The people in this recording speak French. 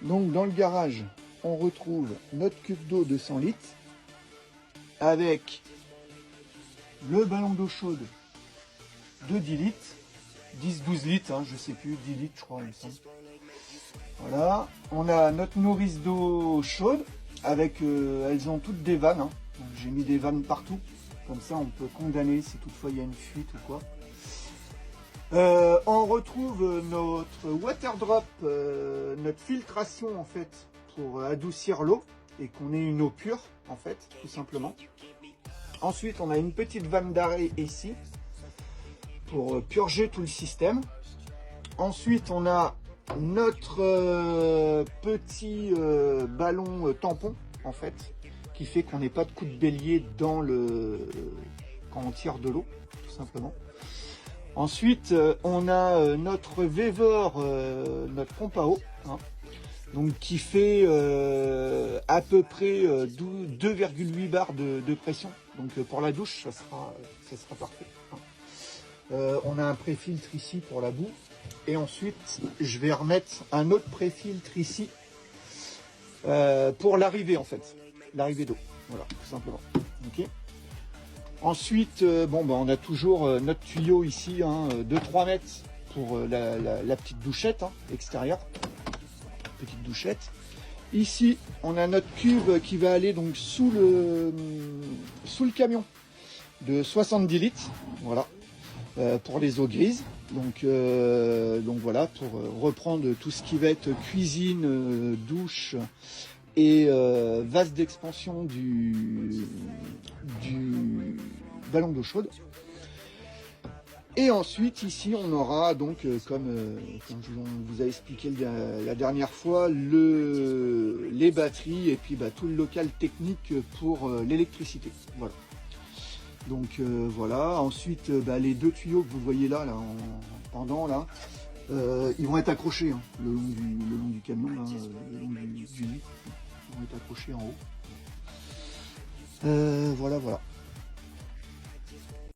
Donc dans le garage, on retrouve notre cuve d'eau de 100 litres avec le ballon d'eau chaude de 10 litres, 10-12 litres, hein, je sais plus, 10 litres je crois il me semble. Voilà, on a notre nourrice d'eau chaude avec, elles ont toutes des vannes, hein. J'ai mis des vannes partout, comme ça on peut condamner si toutefois il y a une fuite ou quoi. On retrouve notre water drop, notre filtration en fait pour adoucir l'eau et qu'on ait une eau pure en fait, tout simplement. Ensuite on a une petite vanne d'arrêt ici pour purger tout le système. Ensuite on a notre petit ballon tampon en fait, qui fait qu'on n'ait pas de coup de bélier dans quand on tire de l'eau, tout simplement. Ensuite, on a notre Vevor, notre pompe à eau, hein, donc qui fait à peu près 2,8 bars de pression. Donc pour la douche, ça sera parfait. Hein. On a un pré-filtre ici pour la boue. Et ensuite, je vais remettre un autre pré-filtre ici pour l'arrivée en fait, l'arrivée d'eau. Voilà, tout simplement. Okay. Ensuite, on a toujours notre tuyau ici, hein, de 3 mètres pour la petite douchette hein, extérieure. Petite douchette. Ici, on a notre cuve qui va aller donc sous le camion de 70 litres. Voilà. Pour les eaux grises. Donc voilà, pour reprendre tout ce qui va être cuisine, douche et vase d'expansion du ballon d'eau chaude. Et ensuite ici on aura donc comme je vous ai expliqué la dernière fois les batteries et puis tout le local technique pour l'électricité. Voilà. Donc voilà, ensuite les deux tuyaux que vous voyez là en pendant là, ils vont être accrochés hein, le long du camion, là, le long du lit, ils vont être accrochés en haut. Voilà.